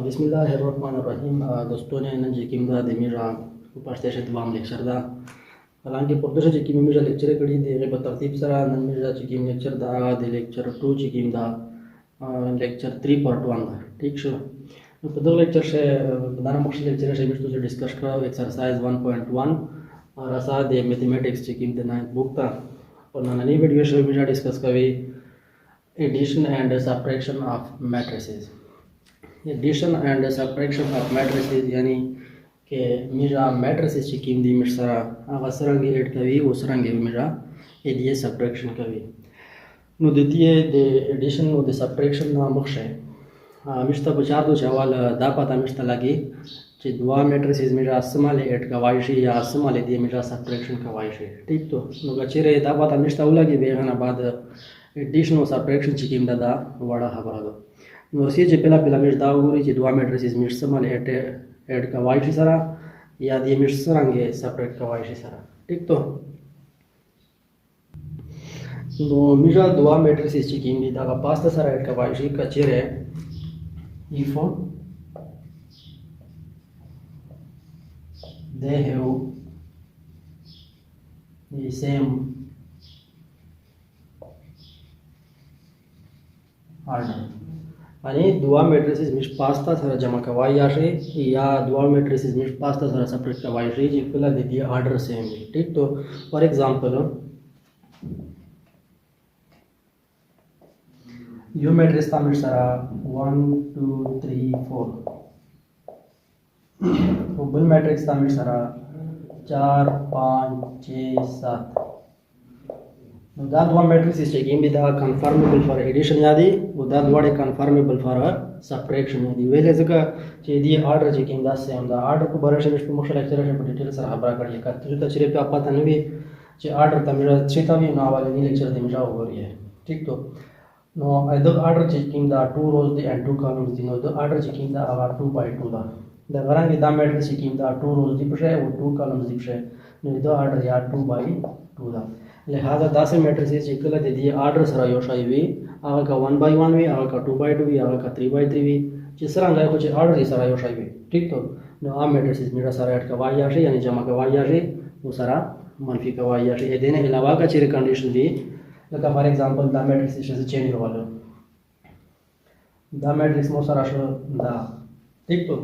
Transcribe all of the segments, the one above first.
बिस्मिल्लाहिर्रहमानिर्रहीम दोस्तों ने जिकिम दा देमीरा ऊपर से तमाम लेक्चर दा हालांकि पर्दश जिकिम मेरा लेक्चर कड़ी दे रे तरतीब सरा नन मेरा जिकिम लेक्चर दा आगा दे लेक्चर 2 जिकिम दा लेक्चर 3 पार्ट 1 दा ठीक शो पदर लेक्चर से दाना मक्ष लेक्चर से मिस्टर से डिस्कस करो एक्सरसाइज 1.1 और असा दे मैथमेटिक्स जिकिम दे 9th बुक ता और ननी वीडियो से मेरा डिस्कस करी addition and subtraction of matrices addition and subtraction of matrices यानी कि मेरा मैट्रिसेस की कीमत मिसरा आगा सरंगे ऐड कभी वो सरंगे मेरा एडिए सबट्रैक्शन कभी नो देती दे एडिशन नो दे सबट्रैक्शन ना मख्शे मिस्ता बचार दो चावल दा पता मिस्ता लगी कि दुआ मैट्रिसेस मेरा असमाल ऐड का वाइशी या असमाल दिए मेरा सबट्रैक्शन का वाइशी ठीक तो नो गचेरे दा पता मिस्ता लगी बेगना बाद एडिशन और सबट्रैक्शन की कीमत दा बड़ा खबर दो नोसी जे पहला मिर्च दावरी जे दुआ मैट्रिसेस मिर्च समल ऐड का वाइशी सरा या दिए मिर्च सरंगे सेपरेट का वाइशी सरा ठीक तो मेरा दुआ मैट्रिसेस की कीमत दा का पास सरा ऐड का वाइशी का चेरे if they have the same order आणि दुआ मैट्रिसेस मिश पास्ता सारा जमा करवाई आशे या दुआ मैट्रिसेस मिश पास्ता सारा सेपरेट करवाई आशे जी पहला दे दिया ऑर्डर सेम है ठीक तो फॉर एग्जांपल यो मैट्रिक्स था मिश सारा 1 2 3 4 तो बुल मैट्रिक्स था मिश सारा 4 5 6 7 that one matrix is taking with the conformable for addition yadi that what a conformable for subtraction yadi wele zaka che di order checking the same the order ko barashe mish motion lecture se detail sar habra kadi ka tu ta chire pe apata nvi che order tamira chita vi na wale ni lecture de misha ho rahi hai ठीक तो no the order checking the two rows the and two columns the the order checking the 2 by 2 the garangi the matrix checking the two rows the pse और two columns the pse no the order ya 2 by 2 da लिहाजा 10 matrices equal दे दिए ऑर्डर सरा योशाई वी आगा का 1 by 1 वी आगा का 2 by 2 वी आगा का 3 by 3 वी जिस तरह गए कुछ ऑर्डर ही सरा योशाई वी ठीक तो नो आ मैट्रिसेस मेरा सारा ऐड का वाई आशे यानी जमा का वाई आशे वो सारा मनफी का वाई आशे ये देने अलावा का चेरे कंडीशन दी लगा फॉर एग्जांपल द मैट्रिक्स से चेंज वाला द मैट्रिक्स मो सारा शो दा ठीक तो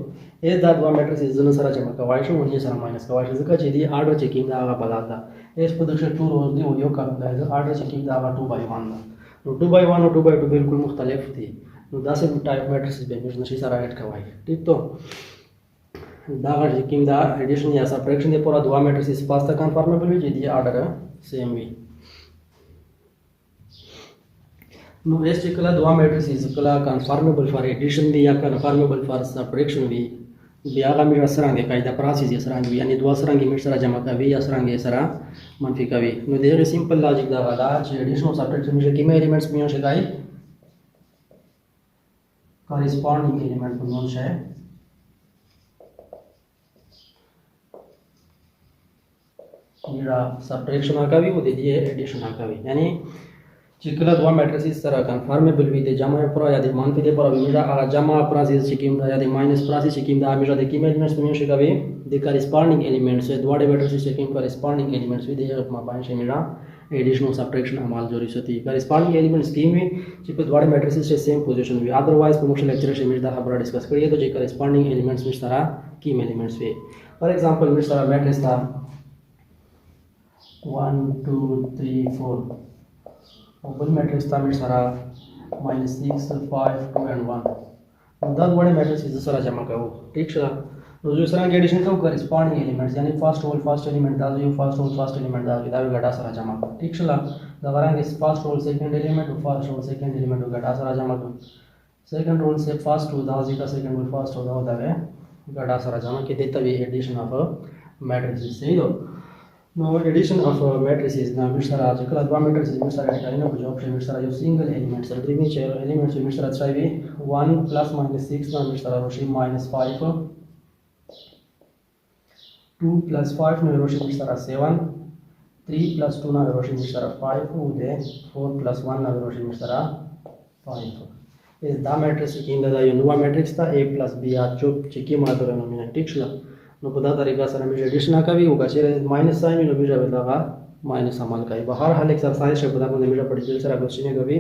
ये दा दुआ मैट्रिक्स जन सारा जमा का वाई शो और ये सारा माइनस का वाई शो का चेदी ऑर्डर चेकिंग दा आगा बदलता इस प्रोडक्शन 2 रोज दी वो यो का ऑर्डर चेकिंग दा 2 by 1 दा तो 2 by 1 और 2 by 2 बिल्कुल मुख्तलिफ थी तो 10 टाइप मैट्रिसेस पे मिस नशी सारा ऐड करवाई ठीक तो दा का चेकिंग दा एडिशन या सबट्रैक्शन दे पूरा दुआ मैट्रिसेस पास तक कंफर्मेबल भी जे दिया ऑर्डर सेम भी नो इस चेकला दुआ मैट्रिसेस कला कंफर्मेबल फॉर एडिशन भी या कंफर्मेबल फॉर सबट्रैक्शन भी बियागा मेरा सरांगे कायदा प्रासिस सरांगे यानी दुआ सरांगे मेरा सरा जमा का भी या सरांगे सरा मनफी का भी नो देर सिंपल लॉजिक दा वाला एडिशन ऑफ सबट्रैक्शन में कितने एलिमेंट्स में होशे गाई कॉरेस्पॉन्डिंग एलिमेंट को होशे मेरा सबट्रैक्शन का भी वो दे दिए एडिशन का भी यानी चिकला दुआ मैट्रिसेस सरा कंफर्मेबल भी दे जमा पूरा या दे मनफी दे पूरा मेरा आ जमा प्रासिस चिकिम दा या दे माइनस प्रासिस चिकिम दा मेरा दे कितने एलिमेंट्स में होशे गावे the corresponding elements so dual matrices checking corresponding elements with the ma ban shemira addition or subtraction amal jori sati corresponding elements scheme में चिप dual matrices से same position में otherwise promotion lecture से मिलता है बड़ा डिस्कस करिए तो जो corresponding elements में सारा key elements में for example में सारा matrix था 1 2 3 4 और बल matrix था में सारा -6 5 2 and 1 दस बड़े matrices सारा जमा करो ठीक है तो जो सरा एडिशन का कॉरेस्पॉन्डिंग एलिमेंट्स यानी फर्स्ट होल फर्स्ट एलिमेंट डाल दो फर्स्ट होल फर्स्ट एलिमेंट डाल के दावे घटा सारा जमा कर ठीक चला दवरांगे फर्स्ट होल सेकंड एलिमेंट और फर्स्ट होल सेकंड एलिमेंट को घटा सारा जमा कर सेकंड होल से फर्स्ट होल दाव जी का सेकंड होल फर्स्ट होल दाव दावे घटा सारा जमा के देता भी एडिशन ऑफ मैट्रिसेस सही दो नो एडिशन ऑफ मैट्रिसेस ना मिसरा जकला दुआ मैट्रिसेस मिसरा का ना कुछ ऑप्शन मिसरा जो सिंगल एलिमेंट सर थ्री में चार एलिमेंट्स मिसरा चाहिए 1 + -6 ना मिसरा रोशी -5 2 + 5 ना रोशी मिसरा 7 3 + 2 ना रोशी मिसरा 5 उदे 4 + 1 ना रोशी मिसरा 5 دا میټرکس چې کوم دا یو نوه میټرکس ته a پلس b چوب چې کوم ماته نومینه ټیک شله نو په دا طریقه سره موږ اډیشن کوي او که چیرې ماینس ساين نو موږ دغه ماینس عمل کوي به هر حال ایکسرسایز شپ دا باندې موږ په ډیټیل سره کوشش کوي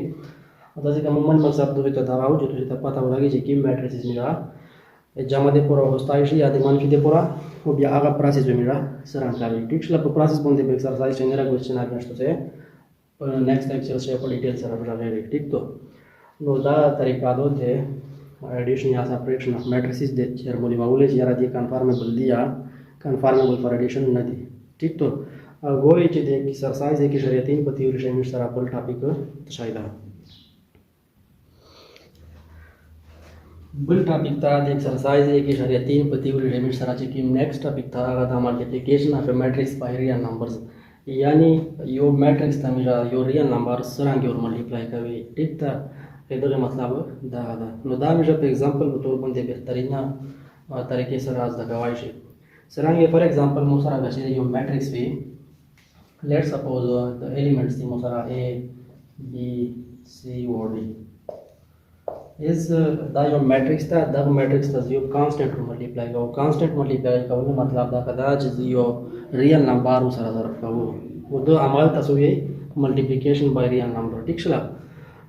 او دا چې عموما مقصد دوی ته دا راو چې تاسو ته پته ولګي چې کوم میټرکس موږ جمع دي پورا هوستای شي یا د منفي دي پورا او بیا هغه پروسس موږ سره کوي ټیک شله په پروسس باندې په ایکسرسایز څنګه کوشش نه کوي په نیکسټ لیکچر سره په ډیټیل سره راغلی ټیک تو نو دا طریقه ده addition या subtraction of matrices de chermoli maule यार दे conformable दिया conformable for addition न दी ठीक तो गोई च दे एक्सरसाइज की शर्यतीन पति और शेमिश सरा बल टॉपिक तशाइदा बल टॉपिक था दे एक्सरसाइज की शर्यतीन पति और शेमिश सरा च की नेक्स्ट टॉपिक था दा multiplication of a matrix by real numbers यानी यो मैट्रिक्स था मेरा यो रियल नंबर सरांगे और मल्टीप्लाई करी ठीक था इधर मतलब दा नो दा मेरा पे एग्जांपल बतौर बंदे बेहतरीन तरीके से राज दगावाई शे सरांगे फॉर एग्जांपल मोसरा गशे यो मैट्रिक्स भी लेट सपोज द एलिमेंट्स दी मोसरा a b c और d इस दा यो मैट्रिक्स था दा मैट्रिक्स था यो कांस्टेंट मल्टीप्लाई का कांस्टेंट मल्टीप्लाई का मतलब दा कदा यो रियल नंबर उसरा ज़रफ़ का वो दो अमल तस्वीर मल्टीप्लिकेशन बाय रियल नंबर ठीक शला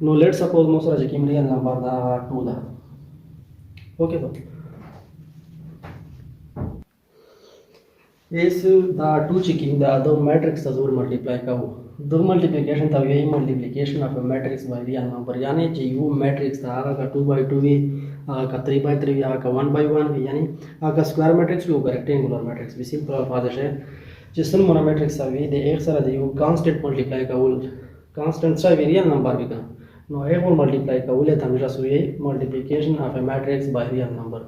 नो लेट सपोज मोसरा जकिम रियल नंबर दा 2 दा ओके तो इस दा 2 चिकिम दा दो मैट्रिक्स तस्वीर मल्टीप्लाई का वो दो मल्टीप्लिकेशन था यही multiplication of a matrix by real number यानी जो यू मैट्रिक्स था आगा का 2/2 भी आगा का 3/3 भी आगा का 1/1 भी यानी आगा स्क्वायर मैट्रिक्स भी होगा रेक्टेंगुलर मैट्रिक्स भी सिंपल अल्फाज है जिसमें मोनो मैट्रिक्स था भी दे एक सारा दे यू कांस्टेंट मल्टीप्लाई का वो कांस्टेंट सा रियल नंबर भी का नो एक और मल्टीप्लाई का उले हमेशा सुई multiplication of a matrix by real number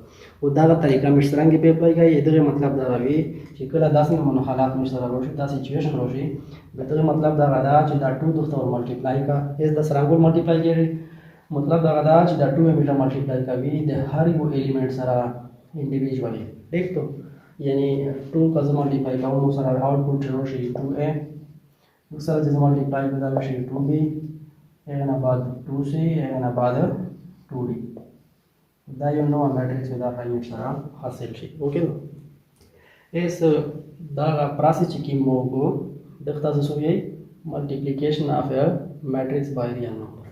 उदागा तरीका मिश्रंगी पे अप्लाई का इधर मतलब दा रवि चिकला 10 नंबर हालात मिश्रा रोशी दा सिचुएशन रोशी बेहतर मतलब दा दा च दा 2 दोस्त और मल्टीप्लाई का इस 10 रंगोल मल्टीप्लाई के मतलब दा दा च दा 2 में मीटर मल्टीप्लाई का भी दे हर वो एलिमेंट सारा इंडिविजुअली ठीक तो यानी 2 का मल्टीप्लाई का वो सारा आउटपुट रोशी 2a दूसरा जैसे मल्टीप्लाई का दा रोशी 2b एक ना बाद 2c एक ना बाद 2d दा यो नो मैट्रिक्स दा फाइनल सारा हासिल छी ओके इस दा प्रोसेस की मोगो देखता सो ये multiplication of a matrix by real number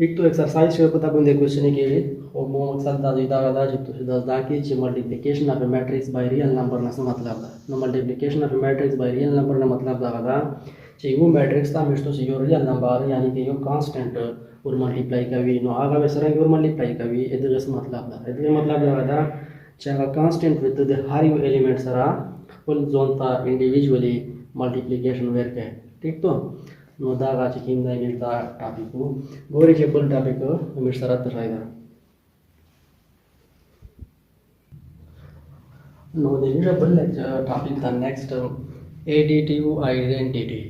एक तो एक्सरसाइज से पता बंदे क्वेश्चन के और मो मकसद दा जब तो दस दा की multiplication of a matrix by real number ना मतलब दा नो multiplication of a matrix by real number ना मतलब दा चाहिए वो मैट्रिक्स था मिस्टो से यो रियल नंबर यानी कि यो कांस्टेंट और मल्टीप्लाई का भी नो आगा में सरा और मल्टीप्लाई का भी इधर से मतलब दा चाहे constant with the her you element सरा फुल जोन था इंडिविजुअली मल्टीप्लिकेशन वेर के ठीक तो नो दागा चिकिन दा मिलता टॉपिक को गोरी के फुल टॉपिक को मिल सरा तराइदा नो दे मिल फुल टॉपिक था नेक्स्ट additive identity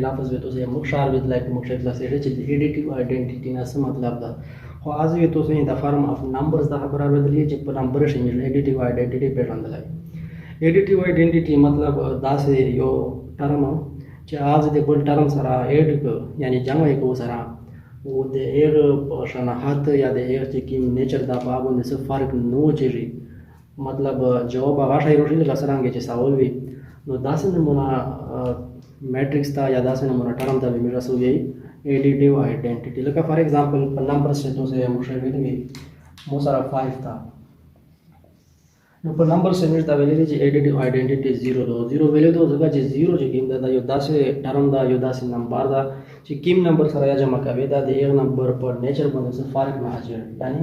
लफ्ज़ वे तो से मुख्शार विद लाइक मुख्शर क्लास है additive identity ना से मतलब दा हो आज वे तो से in the form of numbers दा खबर बदलिए जब पर नंबर से मिल additive identity पे रंदलाई additive identity मतलब दा से यो टर्म च आज दे बोल टर्म सरा ऐड को यानी जमा एक वो सरा वो दे एक पर्सन हाथ या दे एक की नेचर दा बाबू ने से फर्क नो चेरी मतलब जवाब आगाश है रोटी लगा सरांगे च सवाल भी नो दास नमूना मैट्रिक्स था या दास नमूना टर्म था मेरा सो यही एडिटिव आइडेंटिटी लगा फॉर एग्जांपल नंबर से तो से मुश्किल भी मोसारा 5 था नो पर नंबर से मिलता वैल्यू जी एडिटिव आइडेंटिटी 0 दो 0 वैल्यू तो जगह जी 0 जी कीम दा यो दास टर्म दा यो दास नंबर दा जी कीम नंबर सरा या जमा का वेदा दे एक नंबर पर नेचर बने से फर्क ना हाजिर यानी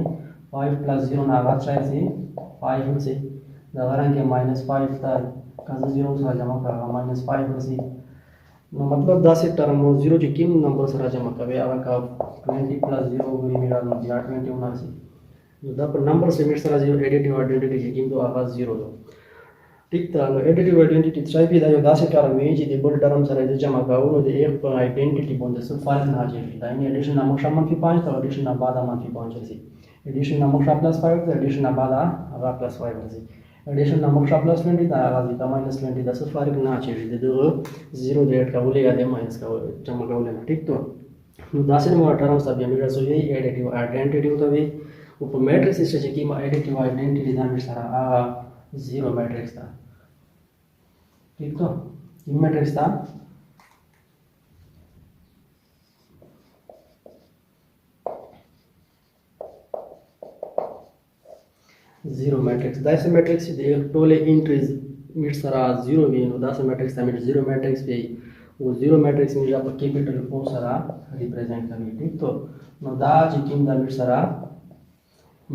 5 + 0 ना आवाज चाहिए से 5 से दवारन के -5 था काज 0 सरा जमा का -5 से नो मतलब 10 टर्म 0 जी किम नंबर सरा जमा का वे आवा का 20 + 0 गुरी मेरा नो 21 ना से जो द नंबर से मिट सरा 0 एडिटिव आइडेंटिटी जी किम तो आवाज 0 दो ठीक था एडिटिव आइडेंटिटी चाहिए भी दा यो 10 टर्म में जी दे बोल टर्म सरा जमा का वो दे एक आइडेंटिटी बोंदे से फर्क ना जे दा इन एडिशन ना मक्षा मन 5 तो एडिशन ना बाद मन 5 से एडिशन ना मक्षा +5 तो एडिशन ना बाद आवा +5 से एडिशन ना मक्षा +20 दा आवाज का -20 दा से फर्क ना चाहिए दे दो 0 रेट का बोले या दे माइनस का जमा का बोले ठीक तो نو داسې نمونه ټرمز ته بیا موږ رسوي ایډیټیو آیډنټیټي ته وي او په میټرکس چې کومه ایډیټیو آیډنټیټي دا موږ سره هغه زیرو میټرکس ده ٹھیک تو کوم میټرکس ده زیرو میټرکس داسې میټرکس د ټوله انټریز موږ سره زیرو وي نو داسې میټرکس ته موږ زیرو میټرکس وي او زیرو میټرکس موږ په کیپیټل او سره ریپرزینټ کوي ٹھیک تو نو دا چې کوم دا موږ سره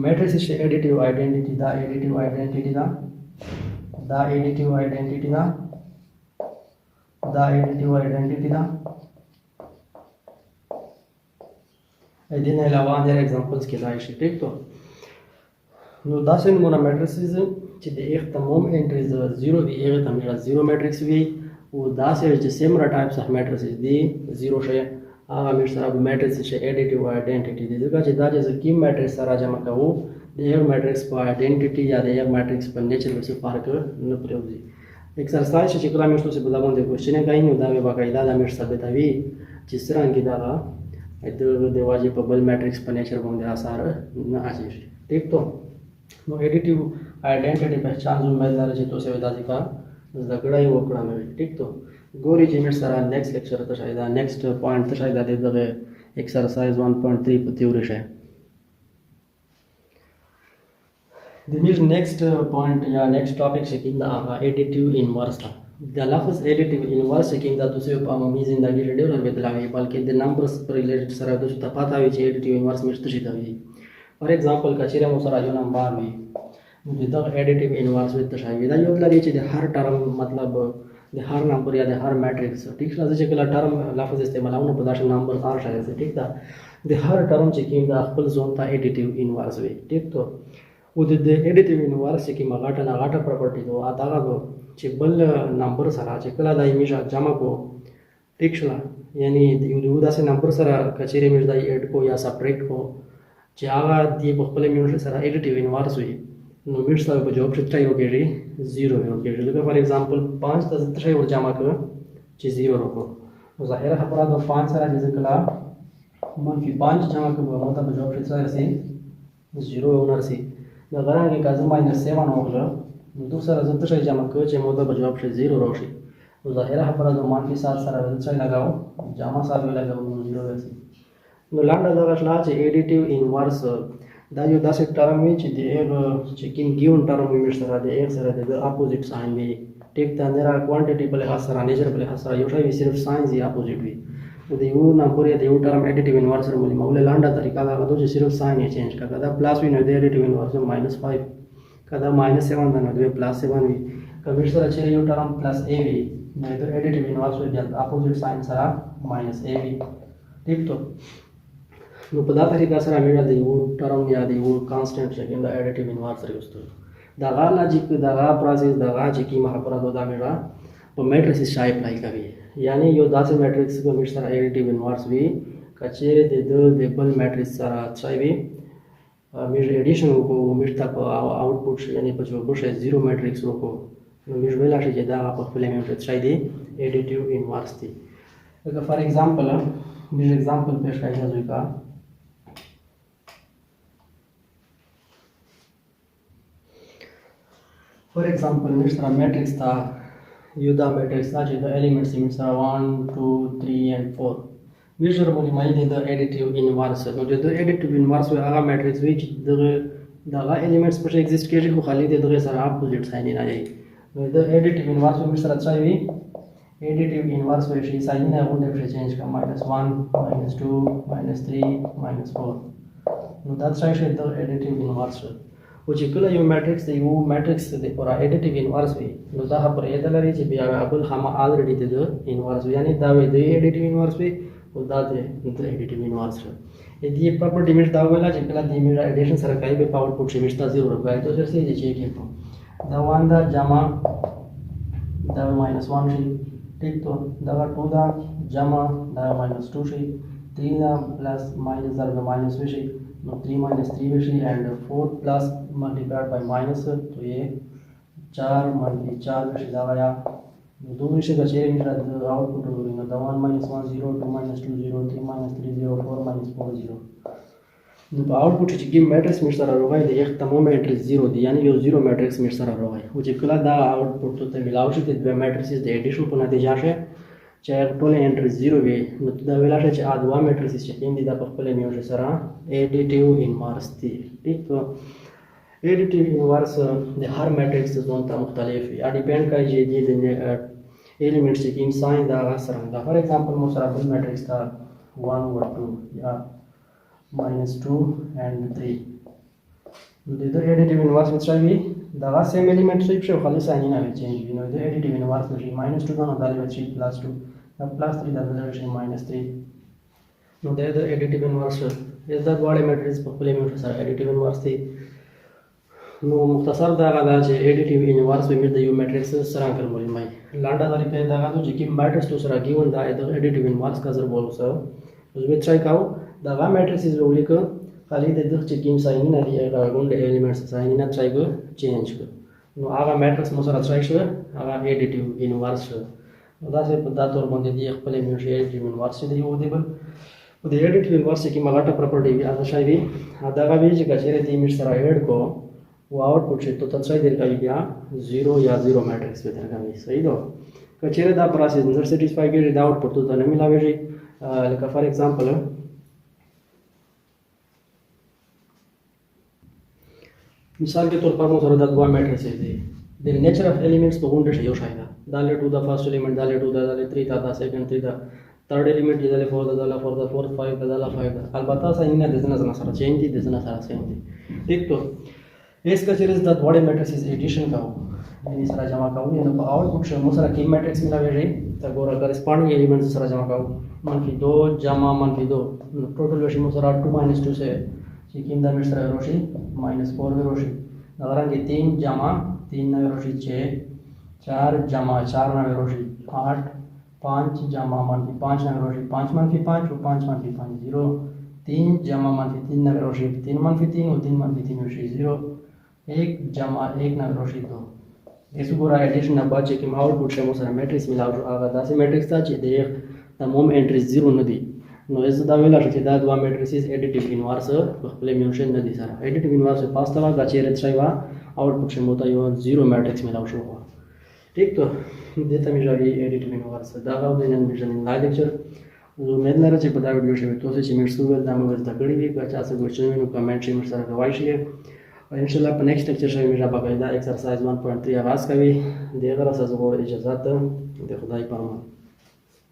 میټرکس چې ایډیټیو آیډنټیټي دا ایډیټیو آیډنټیټي دا دا ایډیټیو آیډنټیټي دا دا ایډیټیو آیډنټیټي دا دې نه علاوه ډېر ایگزامپلز کې راځي شي ٹھیک تو نو داسې نمونه میټرکسز چې د ایک تمام انټریز زیرو وي هغه ته موږ زیرو میټرکس وي او داسې چې سیمرا ټایپس اف میټرکسز دي زیرو شي هغه موږ سره میټرکس چې ایډیټیو آیډنټیټي دي ځکه چې دا چې کوم میټرکس سره جمع کوو د یو میټرکس په آیډنټیټي یا د یو میټرکس په نیچر کې فرق نه پرېږدي ایکسرسایز چې کله موږ تاسو په دا باندې کوېسچن کوي نو دا به باقاعده دا موږ ثابتوي چې څرنګه دا د واجب په بل میټرکس په نیچر باندې اثر نه اچي ٹھیک تو نو ایډیټیو آیډنټیټي پہچان زموږ چې تاسو ودا ځکه زده کړه یې وکړه مې ٹھیک تو ګوري چې موږ سره نیکسټ لیکچر ته شاید نیکسټ پوینټ ته شاید دغه ایکسرسایز 1.3 په تیوري شه د موږ نیکسټ پوینټ یا نیکسټ ټاپک چې کیندا ایډیټیو انورس دا د لفظ ایډیټیو انورس چې کیندا تاسو په عمومي ژوندۍ کې ډېر نه بدلوي بلکې د نمبرز پر ریلیټډ سره د څه پاتہ وي چې ایډیټیو انورس موږ څه شي دی فار ایگزامپل کچېره مو سره یو نمبر وي نو دا ایډیټیو انورس وي ته شاید دا یو لري چې د هر ټرم مطلب د هر نمبر یا د هر میټرکس ټیک راځي چې کله ټرم لفظ استعمالونه په داسې نمبر هر شای ټیک دا د هر ټرم چې کیندا خپل ځون ته ایډیټیو انورس وي ټیک تو او د ایډیټیو انورس کې مغاټه نه غاټه پراپرټي دو دا چې بل نمبر سره چې کله دا میشه جمع کو ټیک شلا یعنی یو داسې نمبر سره کچېره میش دا اډ کو یا سبټریکټ کو چې هغه دی په خپل میونټ سره ایډیټیو انورس وي نو میش سره په جواب چې ټای وکړي 0 وکړي لکه فار ایگزامپل 5 ته ټای ور جمع کړ چې 0 وکړو نو ظاهره خبره ده 5 سره چې کله منفي 5 جمع کړو نو دا په جواب چې سره 0 ونرسي دا غرانګه کازه ماینس 7 وکړه نو دوه سره زته شي جمع کړ چې مودا په جواب چې 0 راشي نو ظاهره خبره ده منفي 7 سره څه لگاو جمع سره لگاو نو 0 راشي نو لاندې دا غشلا چې ایډیټیو انورس دا یو داسې ټرم وي چې د چې کوم ګیون ټرم وي سره د ایک سره د اپوزیټ ساين وي ټیک دا نه را کوانټیټي په لحاظ سره نیچر په لحاظ سره یو شی صرف ساينز یې اپوزیټ وي نو د یو نمبر یا د یو ټرم ایډیټیو انورس سره مولي مولا لاندې طریقه دا غوډه چې صرف ساين یې چینج کړه دا پلس وي نو د ایډیټیو انورس -5 کدا -7 دا نو د +7 وي کمر سره چې یو ټرم +a وي نو د ایډیټیو انورس وي د اپوزیټ ساين سره -a وي ټیک تو نو په دا طریقه سره موږ د یو ټرم یا د یو کانسټنټ چې د ایډیټیو انورس سره یوستو دا غا لاجیک دا غا پروسس دا غا چې کی محبره دا موږ په میټریکس شای اپلای کوي یعنی یو داسې میټریکس کو موږ سره ایډیټیو انورس وي کچېره د بل میټریکس سره ځای وي موږ ایډیشن وکړو موږ ته آوټپوټ یعنی په جواب شي 0 میټریکس وکړو نو موږ ویل شي چې دا په خپل میټریکس شای دی ایډیټیو انورس دی لکه فار ایگزامپل موږ ایگزامپل پیش کوي ځکه فار ایگزامپل موږ سره میټریکس تا یو دا میټریکس تا چې د ایلیمنټس یې سره 1 2 3 and 4 موږ سره مونږ مایي د ایډیټیو انورس نو د ایډیټیو انورس هغه میټریکس وی چې دغه ایلیمنټس په ایگزیست کېږي خو خالي دغه سره اپوزیټ ساين نه دی نو د ایډیټیو انورس موږ سره څه وی ایډیټیو انورس وی شي ساين نه غوډه په چینج کا -1 -2 -3 -4 نو دا څه شي د ایډیټیو انورس او چې کله یو میټریکس دی یو میټریکس دی پر ایډیټیو انورس وي نو دا خبر یې ده لري چې بیا خپل هم الریډي د انورس یعنی دا وی د ایډیټیو انورس وي او دا د ایډیټیو انورس دې پراپرټی مې دا ویلا چې کله دې مې ایډیشن سره کوي په آوټپوټ شي مشته 0 راځي ته څه دي چې کې دا 1 دا جمع دا -1 شي ټیک ته دا 2 دا جمع دا -2 شي 3 دا پلس ماینس ضرب ماینس شي نو 3 - 3 وشي and 4 plus multiplied by minus तो ये 4 - 4 वशी जावा نو دومره شي چې چیرې موږ د آوټپوټ وګورئ نو د 1 - 1 0 2 - 2 0 3 - 3 0 4 - 4 0 نو په آوټپوټ چې کوم میټرکس موږ سره راغی د یو تمام میټرکس 0 دی یعنی یو 0 میټرکس موږ سره راغی او چې کله دا آوټپوټ ته ملاو شي د دوه میټرکس د اډیشن په نتیجه شي چې ټول انټری 0 وي نو دا ویل شي چې ا دوه میټرکس چې کوم دي د خپل میوشه سره ایډیټیو انورس دي ٹھیک تو ایډیټیو انورس د هر میټرکس زون ته مختلف یا ډیپند کوي چې د ایلیمنټس چې کوم ساين دا سره دا فار ایگزامپل مو سره بل میټرکس دا 1 او 2 یا -2 and 3 نو د ایډیټیو انورس مڅوي دا سیم الیمنټ شي په خالي ساين نه چینج وي نو د ایډیټیو انورس شي -2 دا د شي +2 دا +3 دا د شي -3 نو د ایډیټیو انورس دا دواړه میټرکس په خپل میوشه سره ایډیټیو انورس دي نو مختصر دا غدا چې ایډیټیو انورس به د یو میټرکس سره کومه مای لانډه طریقې دا غو چې کی میټرکس تو سره گیون دا د ایډیټیو انورس کا ضرب بولو سره اوس به ټرای کاو دا غا میټرکس از ولیک خالي د دغه چې کیم ساين نه دی هغه غونډ ایلیمنټس ساين نه ټرای کو چینج کو نو هغه میټرکس مو سره ټرای شو هغه ایډیټیو انورس شو نو دا څه په دا تور باندې دی خپل میوشه ایډیټیو انورس دی یو دی بل د ایډیټیو انورس کې مغاټه پراپرټي هغه شای وی دا غا وی چې کچره دی مش سره ایډ کو वो आउटपुट से तो तत्सय देर का क्या 0 या 0 मैट्रिक्स पे देर का भी सही दो कचेरे दा प्रोसेस नजर सेटिस्फाई के द आउटपुट तो न मिलावे जी लाइक फॉर एग्जांपल मिसाल के तौर पर मो सर द दो मैट्रिक्स दे द नेचर ऑफ एलिमेंट्स तो गुंडे यो शायदा दाले टू द फर्स्ट एलिमेंट दाले टू द दाले 3 दा सेकंड 3 दा थर्ड एलिमेंट दाले 4 दा दाले 4 दा 4 5 दा दाले 5 दा अलबत्ता साइन ने दजना सर चेंज दी दजना सर सेम दी ठीक तो इसका चीज द बॉडी मैट्रिक्स एडिशन का यानी सारा जमा का यानी तो आउटपुट से मोसरा की मैट्रिक्स मिला वे तो गोरा करेस्पॉन्डिंग एलिमेंट्स सारा जमा का -2 जमा -2 टोटल वेशी मोसरा 2 - 2 से चिकिन द मिश्रा रोशी -4 में रोशी नगरांगे 3 जमा 3 में रोशी 6 4 जमा 4 में रोशी 8 5 जमा -5 में रोशी 5 -5 और 5 -5 0 3 जमा -3 में रोशी 3 -3 और 3 -3 रोशी 0 1 जमा 1 ना रोशी 2 इस पूरा एडिशन अब बाचे कि आउटपुट से मोसरा मैट्रिक्स मिलाव आगा दासे मैट्रिक्स ता चे दे तमाम एंट्रीज 0 नदी नो इस दा वेला चे दा दवा मैट्रिक्स एडिटिव इनवर्स खपले मेंशन नदी सारा एडिटिव इनवर्स पास तला गाचे रेछवा आउटपुट से मोता यो 0 मैट्रिक्स मिलाव शो ठीक तो देता मिलावी एडिटिव इनवर्स दा गाव देन मिशन ला लेक्चर उम्मीद लरे चे पदा वीडियो से तो से मिर्सु वेल दा मगज तकड़ी भी बचा से क्वेश्चन में कमेंट से मिर्सरा गवाई है और इंशाल्लाह पर नेक्स्ट लेक्चर से मेरा बाकायदा एक्सरसाइज 1.3 आगाज कभी देगा रसा ज़रूर इजाज़त दे खुदाई पामा।